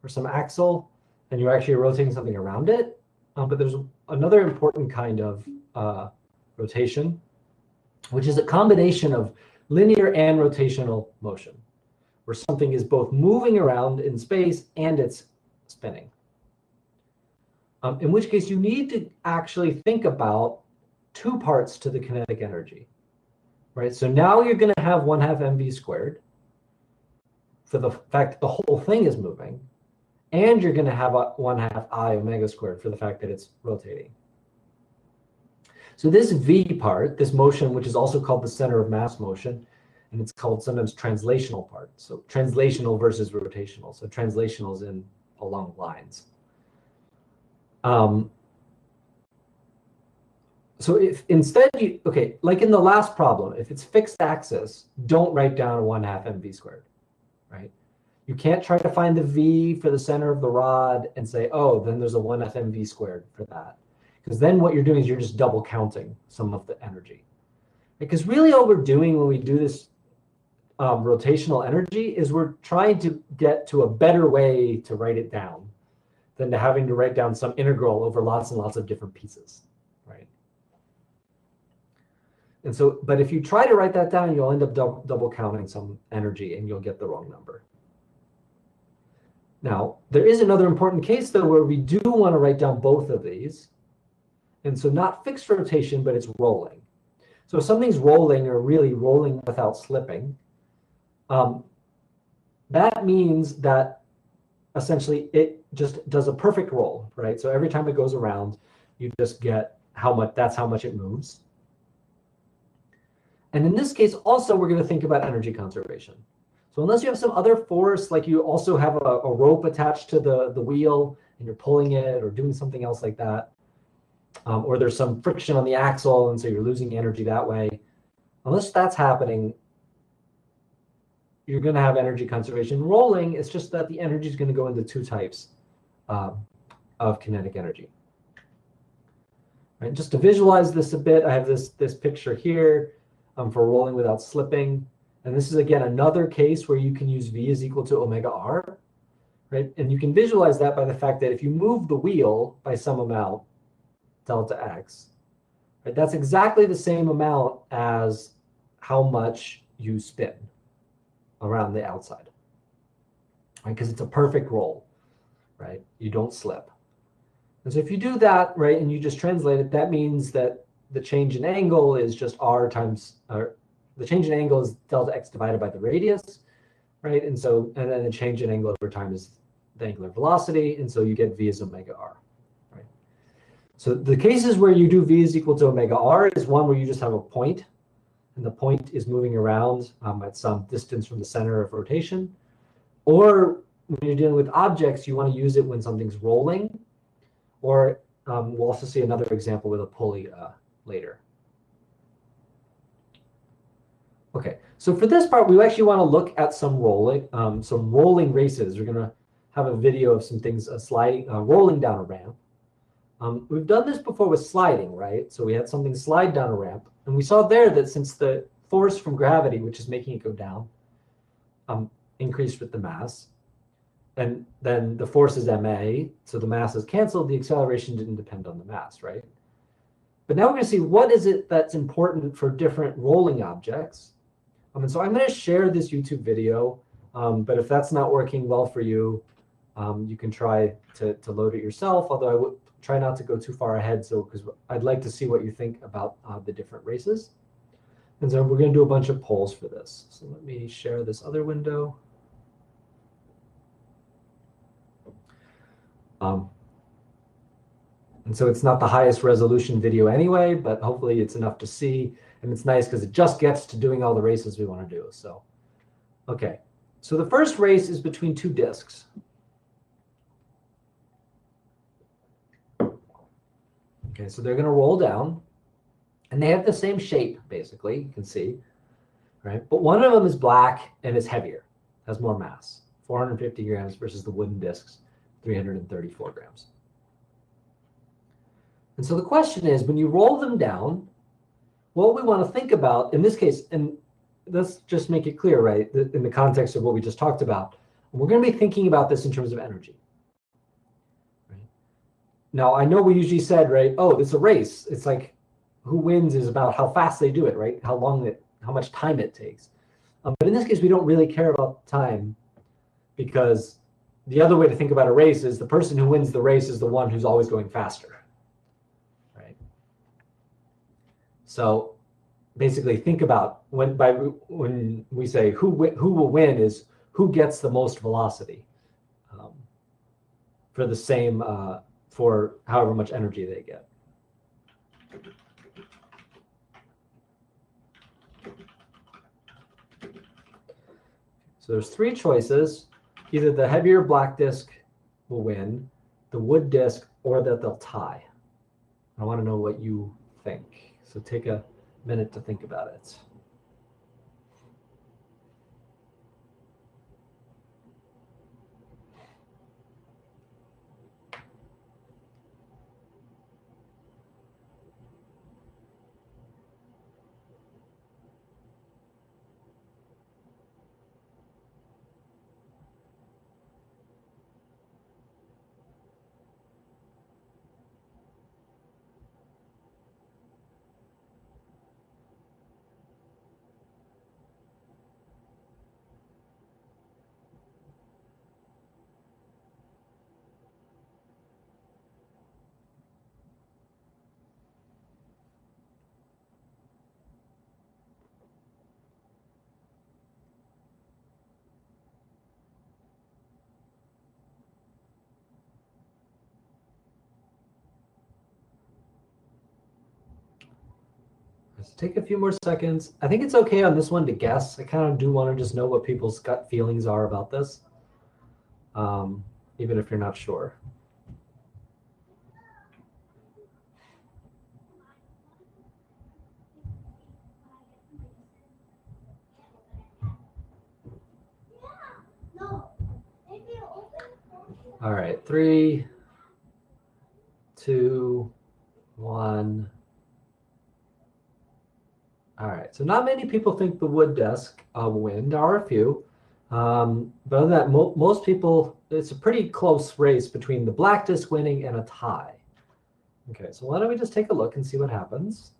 or some axle, and you're actually rotating something around it. But there's another important kind of rotation, which is a combination of linear and rotational motion, where something is both moving around in space and it's spinning. In which case you need to actually think about two parts to the kinetic energy, right? So now you're going to have 1/2 mv squared for the fact that the whole thing is moving, and you're going to have a 1/2 I omega squared for the fact that it's rotating. So this V part, this motion, which is also called the center of mass motion, and it's called sometimes translational part. So translational versus rotational. So translational is in along lines. So if instead you, okay, like in the last problem, if it's fixed axis, don't write down a 1/2 mv squared, right? You can't try to find the V for the center of the rod and say, oh, then there's a 1/2 mv squared for that. Because then what you're doing is you're just double counting some of the energy. Because really all we're doing when we do this rotational energy is we're trying to get to a better way to write it down than to having to write down some integral over lots and lots of different pieces, right? And so, but if you try to write that down, you'll end up double counting some energy and you'll get the wrong number. Now, there is another important case though where we do want to write down both of these. And so not fixed rotation, but it's rolling. So if something's rolling or really rolling without slipping, that means that essentially it just does a perfect roll, right? So every time it goes around, you just get that's how much it moves. And in this case, also, we're going to think about energy conservation. So unless you have some other force, like you also have a rope attached to the wheel and you're pulling it or doing something else like that, or there's some friction on the axle and so you're losing energy that way, unless that's happening, you're going to have energy conservation. Rolling, it's just that the energy is going to go into two types of kinetic energy. Right? Just to visualize this a bit, I have this picture here for rolling without slipping. And this is, again, another case where you can use V is equal to omega r. Right? And you can visualize that by the fact that if you move the wheel by some amount, delta x, right, that's exactly the same amount as how much you spin around the outside, right? Because it's a perfect roll, right? You don't slip. And so if you do that, right, and you just translate it, that means that the change in angle is just r times, or the change in angle is delta x divided by the radius, right? And so, and then the change in angle over time is the angular velocity, and so you get V as omega r, right? So the cases where you do V is equal to omega r is one where you just have a point, and the point is moving around at some distance from the center of rotation. Or when you're dealing with objects, you want to use it when something's rolling. Or we'll also see another example with a pulley later. Okay, so for this part, we actually want to look at some rolling races. We're going to have a video of some things rolling down a ramp. We've done this before with sliding, right? So we had something slide down a ramp, and we saw there that since the force from gravity, which is making it go down, increased with the mass, and then the force is ma, so the mass is canceled, the acceleration didn't depend on the mass, right? But now we're going to see what is it that's important for different rolling objects. And so I'm going to share this YouTube video, but if that's not working well for you, you can try to load it yourself, although I would try not to go too far ahead, so because I'd like to see what you think about the different races. And so we're going to do a bunch of polls for this. So let me share this other window. And so it's not the highest resolution video anyway, but hopefully it's enough to see. And it's nice because it just gets to doing all the races we want to do. So, okay. So the first race is between two disks. Okay, so they're going to roll down. And they have the same shape, basically, you can see. Right? But one of them is black and is heavier, has more mass, 450 grams versus the wooden discs, 334 grams. And so the question is, when you roll them down, what we want to think about, in this case, and let's just make it clear, right, in the context of what we just talked about, We're going to be thinking about this in terms of energy. Right? Now, I know we usually said, right, oh, it's a race. It's like who wins is about how fast they do it, right? How much time it takes. But in this case, we don't really care about time, because the other way to think about a race is the person who wins the race is the one who's always going faster, right? So basically, think about when we say who will win is who gets the most velocity for the same for however much energy they get. So there's three choices. Either the heavier black disc will win, the wood disc, or that they'll tie. I want to know what you think. So take a minute to think about it. Let's take a few more seconds. I think it's okay on this one to guess. I kind of do want to just know what people's gut feelings are about this, even if you're not sure. All right, 3, 2, 1. All right, so not many people think the wood desk will win. There are a few. But other than that, most people, it's a pretty close race between the black disc winning and a tie. Okay, so why don't we just take a look and see what happens.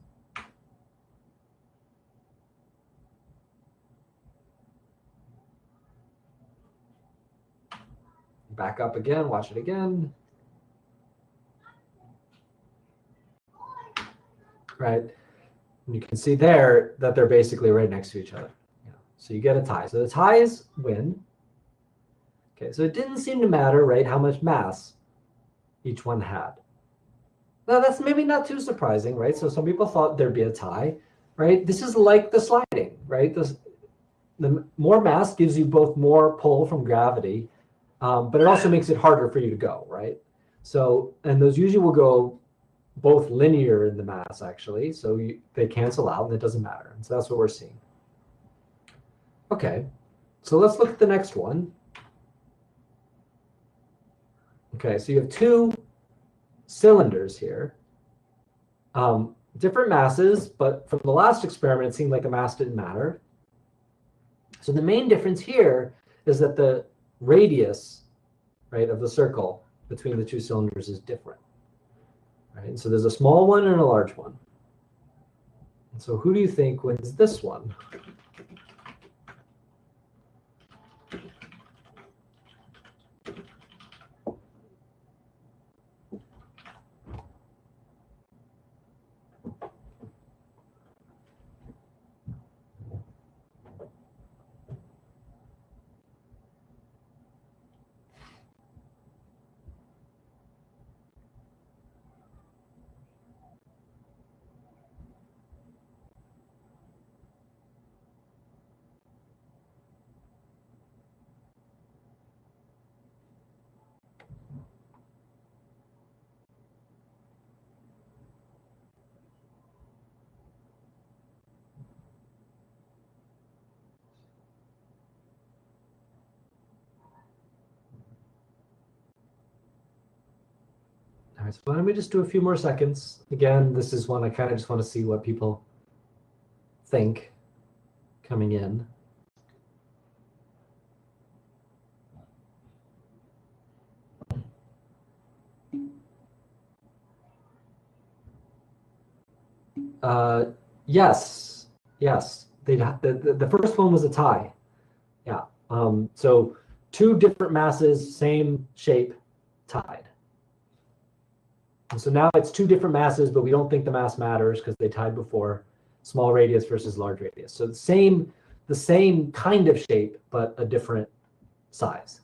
Back up again, watch it again. Right, and you can see there that they're basically right next to each other. Yeah. So you get a tie. So the ties win. Okay, so it didn't seem to matter, right, how much mass each one had. Now that's maybe not too surprising, right? So some people thought there'd be a tie, right? This is like the sliding, right? The more mass gives you both more pull from gravity, but it also makes it harder for you to go, right? So, and those usually will go both linear in the mass, actually. So they cancel out and it doesn't matter. And so that's what we're seeing. Okay, so let's look at the next one. Okay, so you have two cylinders here. Different masses, but from the last experiment, it seemed like the mass didn't matter. So the main difference here is that the radius, right, of the circle between the two cylinders is different. Right? And so there's a small one and a large one. And so who do you think wins this one? All right, so why don't we just do a few more seconds? Again, this is one I kind of just want to see what people think coming in. Yes, yes. The first one was a tie. Yeah. So two different masses, same shape, tied. And so now it's two different masses, but we don't think the mass matters because they tied before. Small radius versus large radius. So the same kind of shape, but a different size.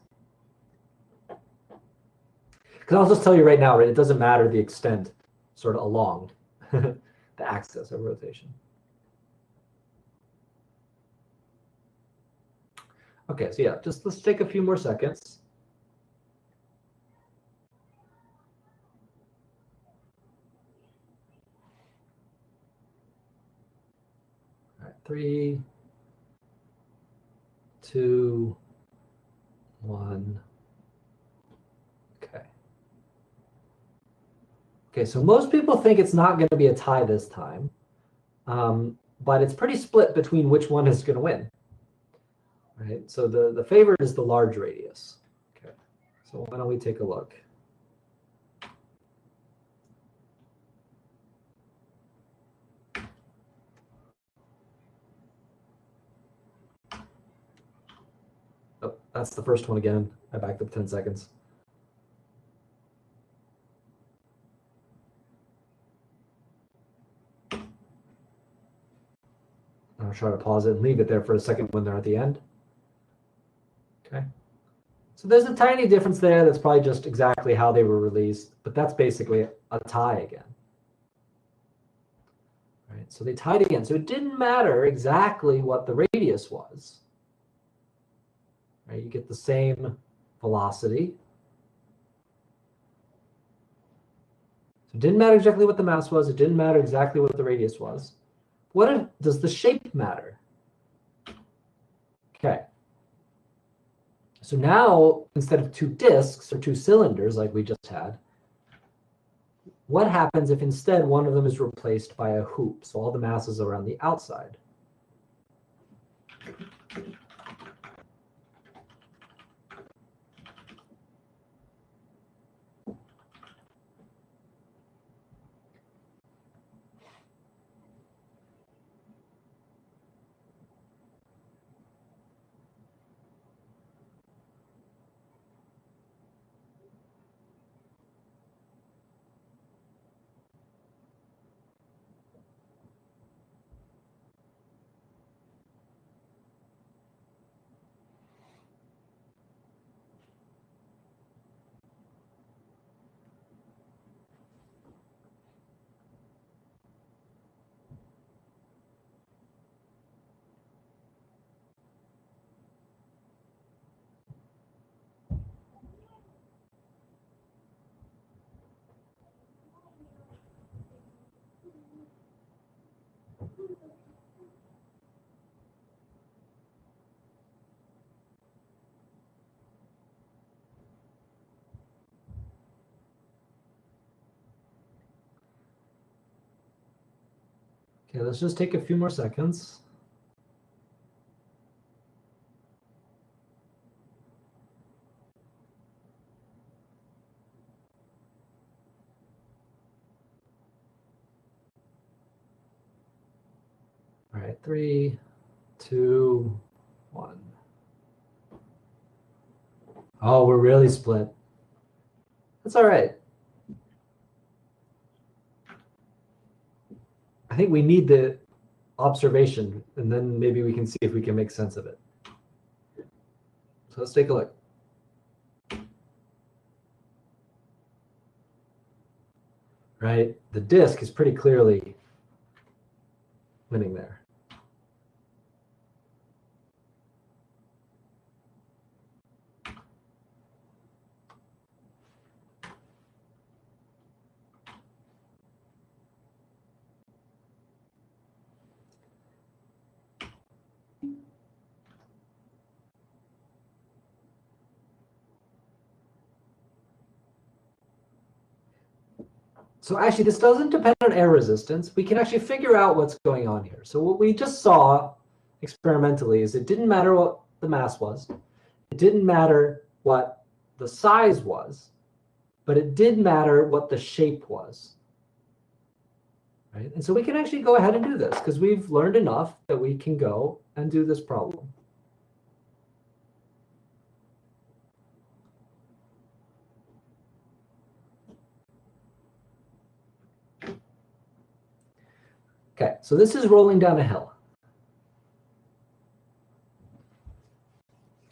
Because I'll just tell you right now, right, it doesn't matter the extent sort of along the axis of rotation. Okay, so yeah, just let's take a few more seconds. All right, 3, 2, 1. Okay. Okay, so most people think it's not going to be a tie this time, but it's pretty split between which one is going to win. Right, so the favorite is the large radius. Okay, so why don't we take a look? Oh, that's the first one again. I backed up 10 seconds. I'll try to pause it and leave it there for a second when they're at the end. Okay. So there's a tiny difference there. That's probably just exactly how they were released, but that's basically a tie again. Right. So they tied again. So it didn't matter exactly what the radius was. Right. You get the same velocity. So it didn't matter exactly what the mass was. It didn't matter exactly what the radius was. Does the shape matter? Okay. So now, instead of two disks or two cylinders like we just had, what happens if instead one of them is replaced by a hoop? So all the mass is around the outside. Okay, let's just take a few more seconds. All right, 3, 2, 1. Oh, we're really split. That's all right. I think we need the observation, and then maybe we can see if we can make sense of it. So let's take a look. Right, the disk is pretty clearly winning there. So actually, this doesn't depend on air resistance. We can actually figure out what's going on here. So what we just saw experimentally is it didn't matter what the mass was. It didn't matter what the size was, but it did matter what the shape was. right? And so we can actually go ahead and do this because we've learned enough that we can go and do this problem. Okay, so this is rolling down a hill.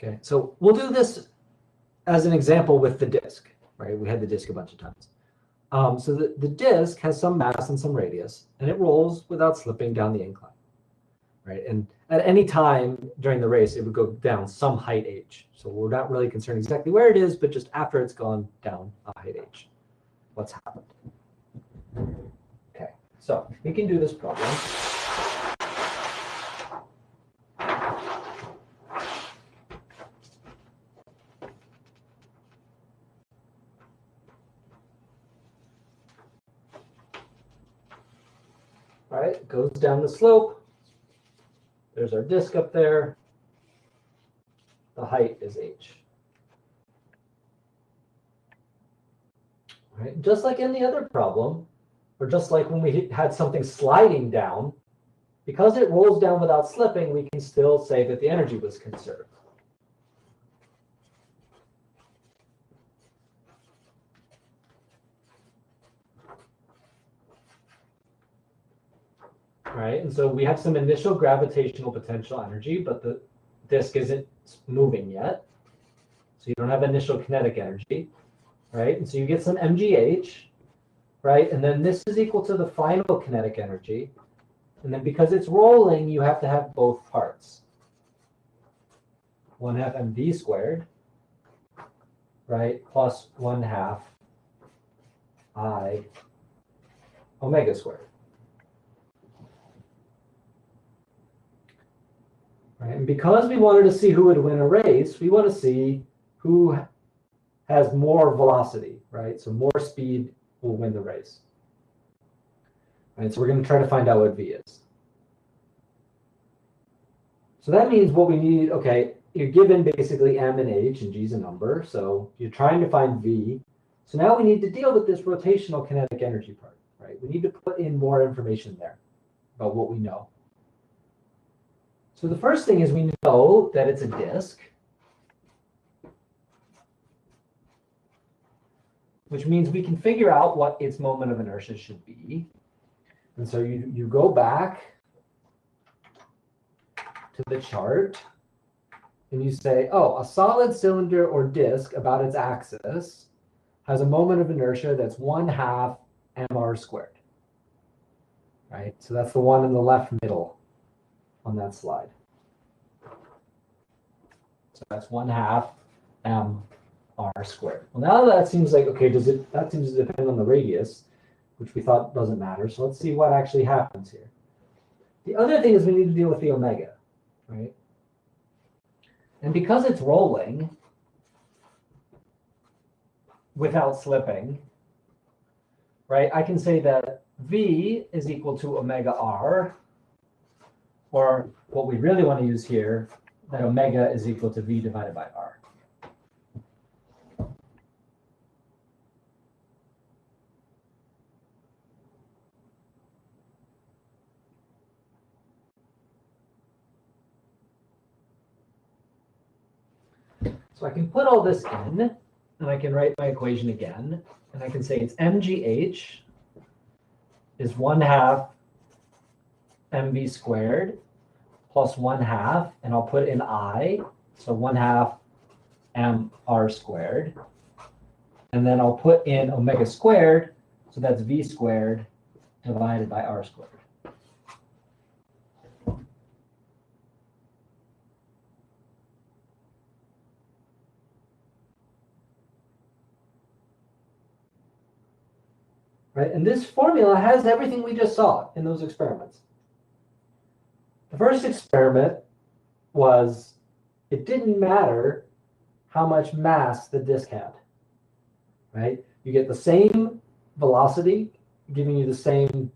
Okay, so we'll do this as an example with the disk, right? We had the disk a bunch of times. So the disk has some mass and some radius, and it rolls without slipping down the incline, right? And at any time during the race, it would go down some height h. So we're not really concerned exactly where it is, but just after it's gone down a height h, what's happened. Okay, so we can do this problem. All right, it goes down the slope. There's our disk up there. The height is h. All right, just like in the other problem, or just like when we had something sliding down, because it rolls down without slipping, we can still say that the energy was conserved. Right, and so we have some initial gravitational potential energy, but the disk isn't moving yet. So you don't have initial kinetic energy, right? And so you get some mgh, right? And then this is equal to the final kinetic energy. And then because it's rolling, you have to have both parts. 1/2 mv squared, right, plus 1/2 I omega squared. Right? And because we wanted to see who would win a race, we want to see who has more velocity, right? So more speed will win the race. Right? So we're going to try to find out what v is. So that means what we need, okay, you're given basically m and h, and g is a number, so you're trying to find v. So now we need to deal with this rotational kinetic energy part, right? We need to put in more information there about what we know. So the first thing is we know that it's a disk, which means we can figure out what its moment of inertia should be. And so you go back to the chart and you say, oh, a solid cylinder or disk about its axis has a moment of inertia that's 1/2 mr squared, right? So that's the one in the left middle on that slide. So that's 1/2 mr squared. Well, now that seems like, okay, that seems to depend on the radius, which we thought doesn't matter. So let's see what actually happens here. The other thing is we need to deal with the omega, right? And because it's rolling without slipping, right, I can say that v is equal to omega r, or what we really want to use here, that omega is equal to v divided by r. So I can put all this in, and I can write my equation again, and I can say it's mgh is 1/2 mv squared plus 1/2, and I'll put in I, so 1/2 mr squared. And then I'll put in omega squared, so that's v squared divided by r squared. Right? And this formula has everything we just saw in those experiments. The first experiment was, it didn't matter how much mass the disk had, right? You get the same velocity, giving you the same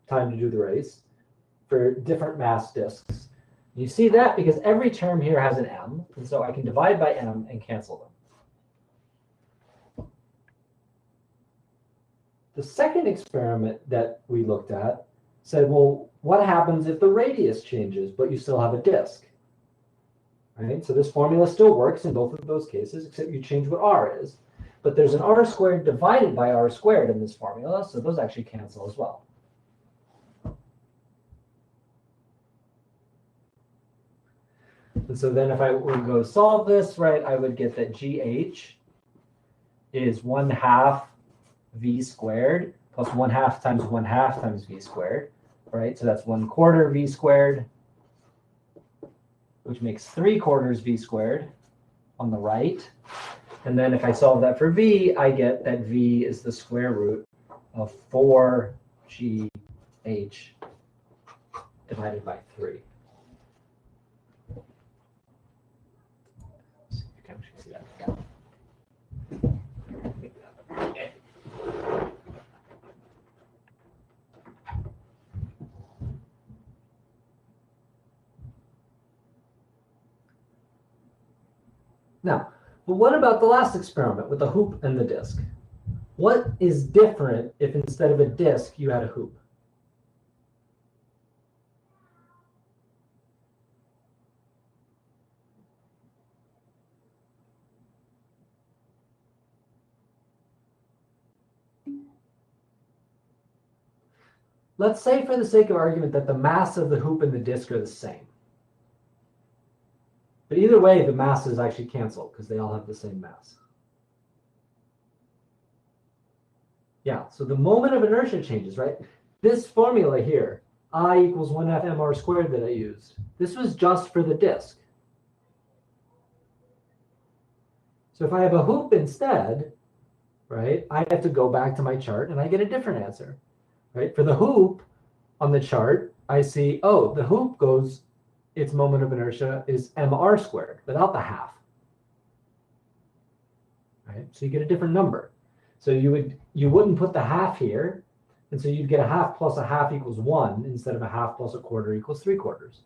time to do the race for different mass disks. You see that because every term here has an m, and so I can divide by m and cancel them. The second experiment that we looked at said, well, what happens if the radius changes, but you still have a disk? Right? So this formula still works in both of those cases, except you change what r is. But there's an r squared divided by r squared in this formula, so those actually cancel as well. And so then if I would go solve this, right, I would get that GH is 1/2 v squared plus 1/2 times 1/2 times v squared, right? So that's 1/4 v squared, which makes 3/4 v squared on the right. And then if I solve that for v, I get that v is the square root of 4gh divided by 3. So you can actually see that again. Okay. Now, but what about the last experiment with the hoop and the disk? What is different if instead of a disk you had a hoop? Let's say for the sake of argument that the mass of the hoop and the disk are the same. But either way, the masses actually cancel because they all have the same mass. Yeah, so the moment of inertia changes, right? This formula here, I equals 1/2 mr squared that I used, this was just for the disk. So if I have a hoop instead, right, I have to go back to my chart and I get a different answer, right? For the hoop on the chart, I see, oh, the hoop goes, its moment of inertia is mr squared without the half, right? So you get a different number. So you wouldn't put the half here, and so you'd get a half plus a half equals 1 instead of a half plus a quarter equals 3/4,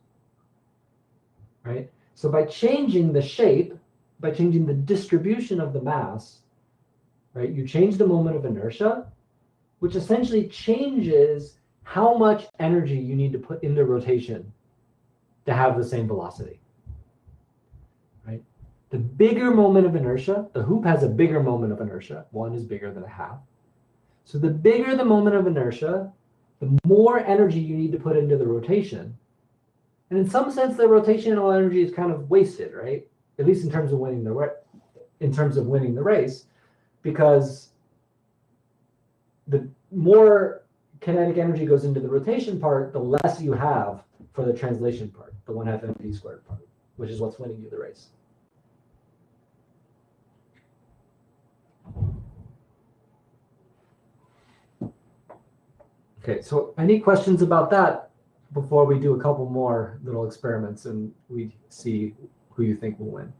right? So by changing the shape, by changing the distribution of the mass, right, you change the moment of inertia, which essentially changes how much energy you need to put into rotation to have the same velocity, right? The bigger moment of inertia, the hoop has a bigger moment of inertia. 1 is bigger than a half. So the bigger the moment of inertia, the more energy you need to put into the rotation. And in some sense, the rotational energy is kind of wasted, right? At least in terms of winning the race, because the more kinetic energy goes into the rotation part, the less you have for the translation part, the 1/2 mv squared part, which is what's winning you the race. Okay, so any questions about that before we do a couple more little experiments and we see who you think will win?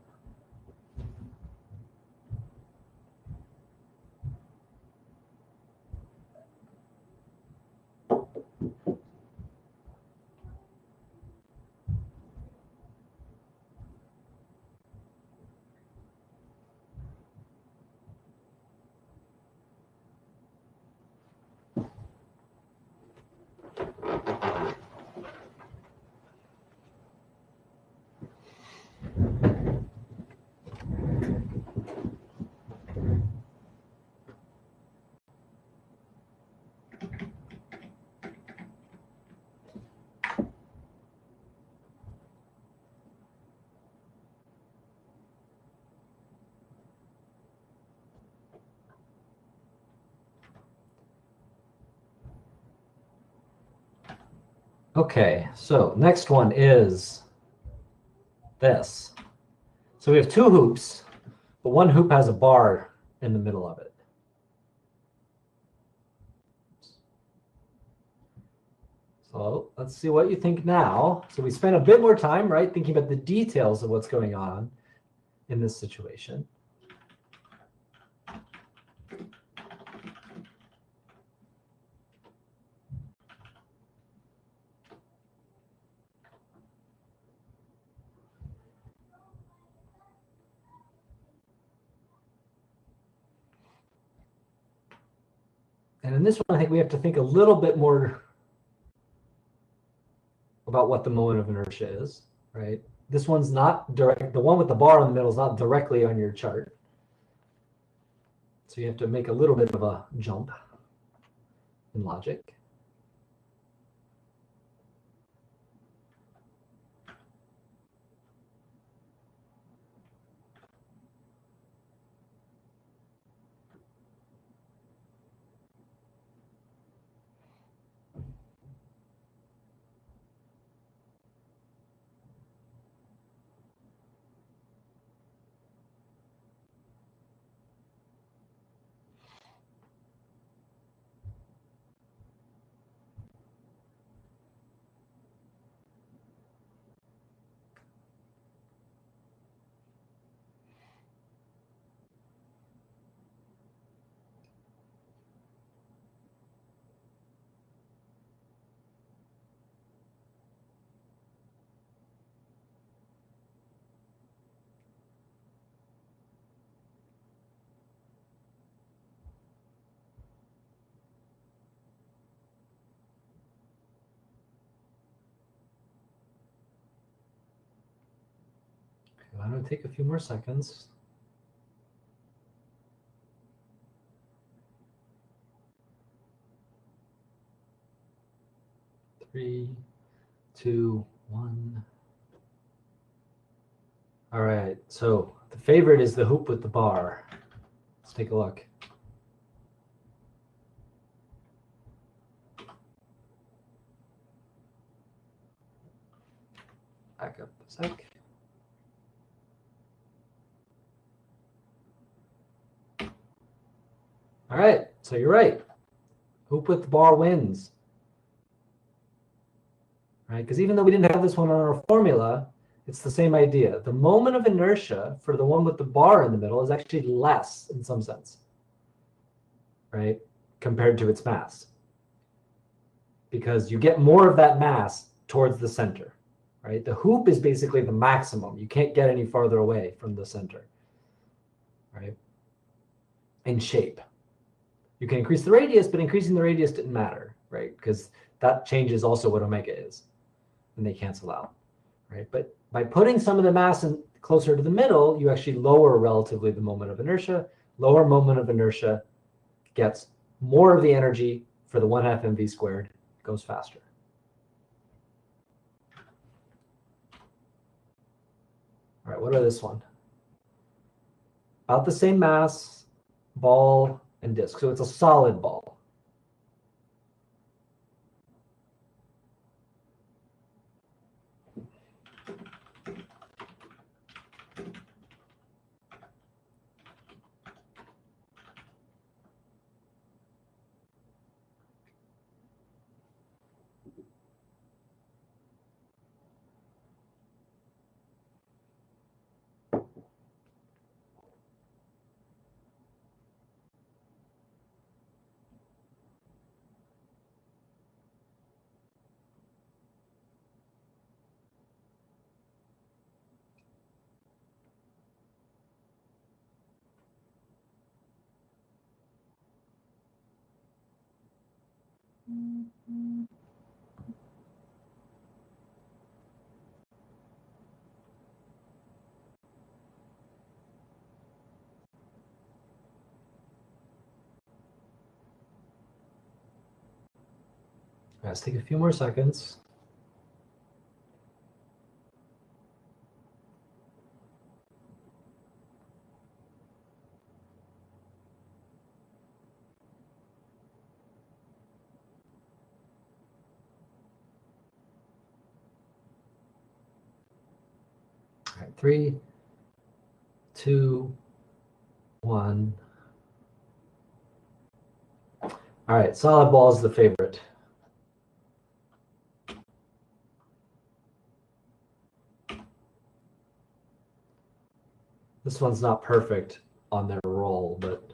Okay, so next one is this. So we have two hoops, but one hoop has a bar in the middle of it. So let's see what you think now. So we spent a bit more time, right, thinking about the details of what's going on in this situation. And in this one, I think we have to think a little bit more about what the moment of inertia is, right? This one's not direct. The one with the bar in the middle is not directly on your chart. So you have to make a little bit of a jump in logic. I'm going to take a few more seconds. Three, two, one. All right, so the favorite is the hoop with the bar. Let's take a look. Back up a sec. All right, so you're right. Hoop with the bar wins. Right? Because even though we didn't have this one on our formula, it's the same idea. The moment of inertia for the one with the bar in the middle is actually less in some sense, right, compared to its mass. Because you get more of that mass towards the center, right? The hoop is basically the maximum. You can't get any farther away from the center, right? In shape. You can increase the radius, but increasing the radius didn't matter, right? Because that changes also what omega is, and they cancel out, right? But by putting some of the mass in closer to the middle, you actually lower relatively the moment of inertia. Lower moment of inertia gets more of the energy for the 1/2 mv squared, goes faster. All right, what about this one? About the same mass, ball and disk. So it's a solid ball. Let's take a few more seconds. All right, 3, 2, 1. All right, solid ball is the favorite. This one's not perfect on their roll, but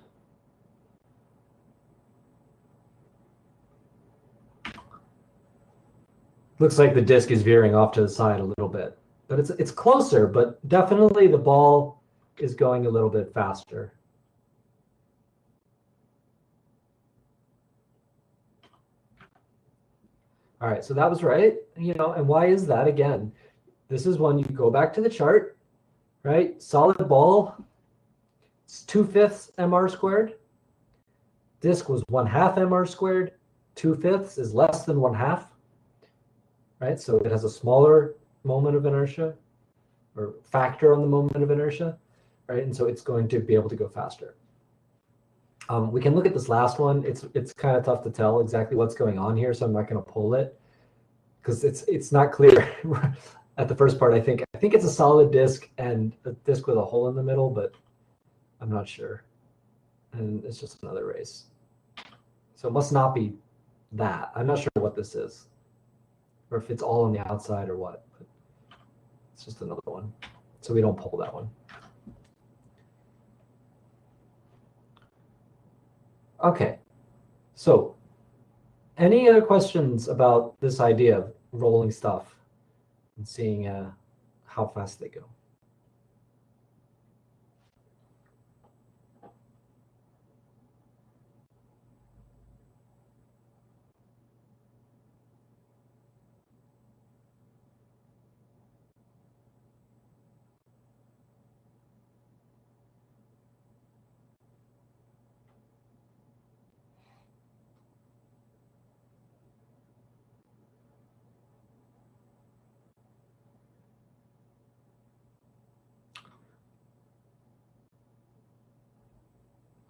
looks like the disc is veering off to the side a little bit. But it's closer, but definitely the ball is going a little bit faster. All right, so that was right. And why is that? Again, this is when you go back to the chart, right? Solid ball, it's 2/5 mr squared. Disk was 1/2 mr squared. 2/5 is less than 1/2, right? So it has a smaller moment of inertia, or factor on the moment of inertia, right? And so it's going to be able to go faster. We can look at this last one. It's kind of tough to tell exactly what's going on here, so I'm not going to pull it because it's not clear at the first part. I think it's a solid disk and a disk with a hole in the middle, but I'm not sure. And it's just another race. So it must not be that. I'm not sure what this is, or if it's all on the outside or what. But it's just another one. So we don't pull that one. Okay, so any other questions about this idea of rolling stuff and seeing how fast they go?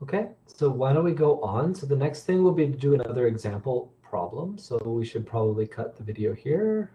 Okay, so why don't we go on? So the next thing will be to do another example problem. So we should probably cut the video here.